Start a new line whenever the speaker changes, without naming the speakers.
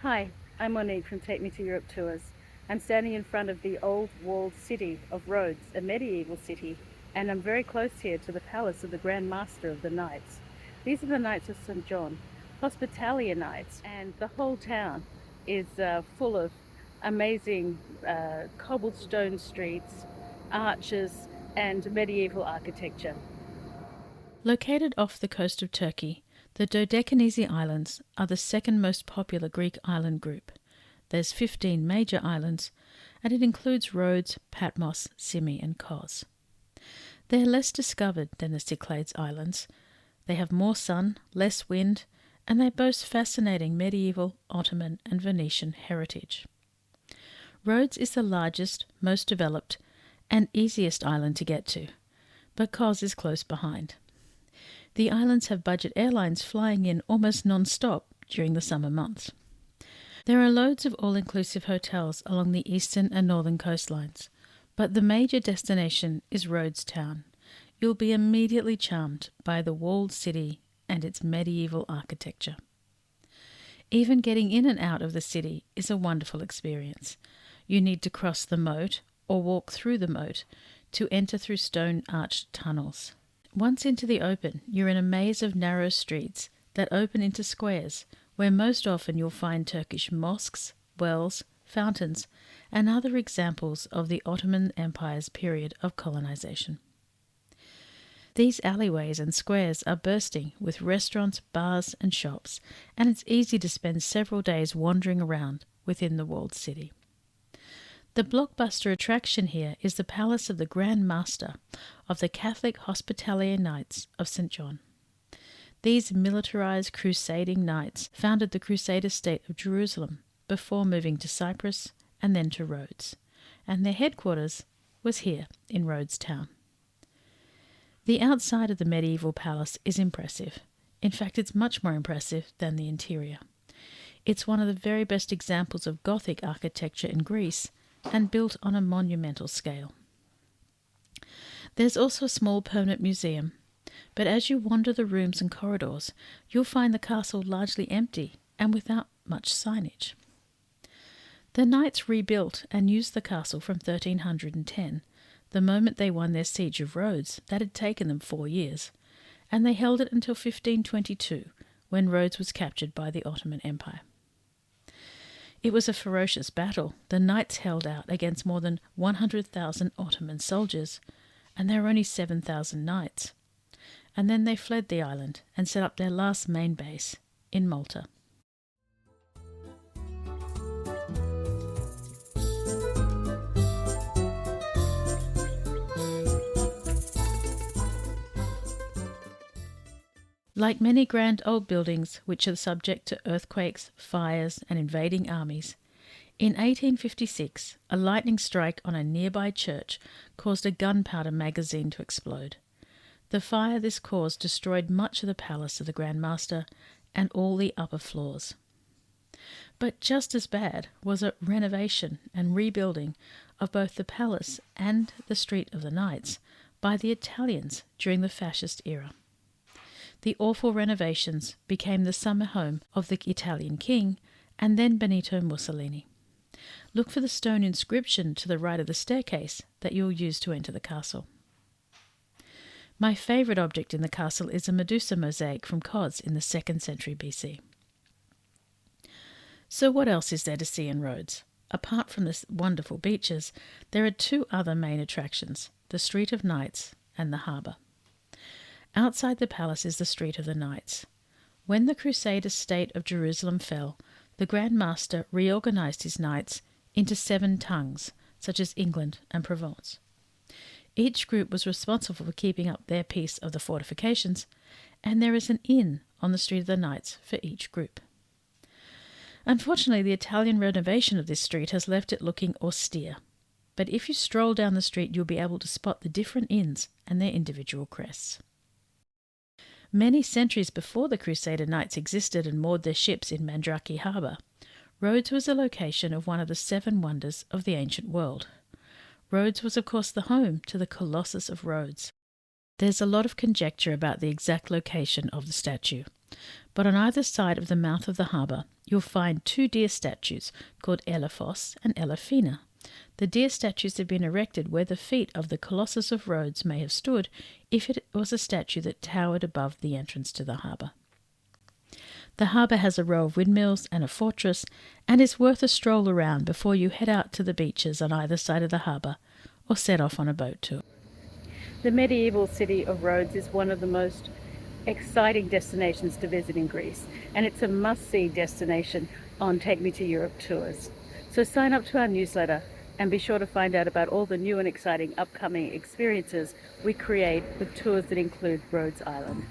Hi, I'm Monique from Take Me to Europe Tours. I'm standing in front of the old walled city of Rhodes, a medieval city, and I'm very close here to the palace of the Grand Master of the Knights. These are the Knights of St. John, Hospitalia Knights, and the whole town is full of amazing cobblestone streets, arches, and medieval architecture.
Located off the coast of Turkey, the Dodecanese Islands are the second most popular Greek island group. There's 15 major islands, and it includes Rhodes, Patmos, Symi and Kos. They're less discovered than the Cyclades Islands. They have more sun, less wind, and they boast fascinating medieval, Ottoman and Venetian heritage. Rhodes is the largest, most developed, and easiest island to get to, but Kos is close behind. The islands have budget airlines flying in almost non-stop during the summer months. There are loads of all-inclusive hotels along the eastern and northern coastlines, but the major destination is Rhodes town. You'll be immediately charmed by the walled city and its medieval architecture. Even getting in and out of the city is a wonderful experience. You need to cross the moat or walk through the moat to enter through stone-arched tunnels. Once into the open, you're in a maze of narrow streets that open into squares, where most often you'll find Turkish mosques, wells, fountains, and other examples of the Ottoman Empire's period of colonization. These alleyways and squares are bursting with restaurants, bars, and shops, and it's easy to spend several days wandering around within the walled city. The blockbuster attraction here is the palace of the Grand Master of the Catholic Hospitalier Knights of St. John. These militarized crusading knights founded the Crusader state of Jerusalem before moving to Cyprus and then to Rhodes, and their headquarters was here in Rhodes town. The outside of the medieval palace is impressive. In fact, it's much more impressive than the interior. It's one of the very best examples of Gothic architecture in Greece, and built on a monumental scale. There's also a small permanent museum, but as you wander the rooms and corridors, you'll find the castle largely empty and without much signage. The knights rebuilt and used the castle from 1310, the moment they won their siege of Rhodes that had taken them 4 years, and they held it until 1522, when Rhodes was captured by the Ottoman Empire. It was a ferocious battle. The knights held out against more than 100,000 Ottoman soldiers, and there were only 7,000 knights. And then they fled the island and set up their last main base in Malta. Like many grand old buildings which are subject to earthquakes, fires, and invading armies, in 1856 a lightning strike on a nearby church caused a gunpowder magazine to explode. The fire this caused destroyed much of the palace of the Grand Master and all the upper floors. But just as bad was a renovation and rebuilding of both the palace and the Street of the Knights by the Italians during the fascist era. The awful renovations became the summer home of the Italian king and then Benito Mussolini. Look for the stone inscription to the right of the staircase that you'll use to enter the castle. My favourite object in the castle is a Medusa mosaic from Kos in the 2nd century BC. So what else is there to see in Rhodes? Apart from the wonderful beaches, there are 2 other main attractions, the Street of Knights and the harbour. Outside the palace is the Street of the Knights. When the Crusader state of Jerusalem fell, the Grand Master reorganized his knights into 7 tongues, such as England and Provence. Each group was responsible for keeping up their piece of the fortifications, and there is an inn on the Street of the Knights for each group. Unfortunately, the Italian renovation of this street has left it looking austere, but if you stroll down the street you'll be able to spot the different inns and their individual crests. Many centuries before the Crusader Knights existed and moored their ships in Mandrake Harbour, Rhodes was a location of one of the 7 wonders of the ancient world. Rhodes was of course the home to the Colossus of Rhodes. There's a lot of conjecture about the exact location of the statue, But on either side of the mouth of the harbour, you'll find two deer statues called Elephos and Elephina. The deer statues have been erected where the feet of the Colossus of Rhodes may have stood if it was a statue that towered above the entrance to the harbour. The harbour has a row of windmills and a fortress, and is worth a stroll around before you head out to the beaches on either side of the harbour or set off on a boat tour.
The medieval city of Rhodes is one of the most exciting destinations to visit in Greece, and it's a must-see destination on Take Me to Europe tours. So sign up to our newsletter and be sure to find out about all the new and exciting upcoming experiences we create with tours that include Rhodes Island.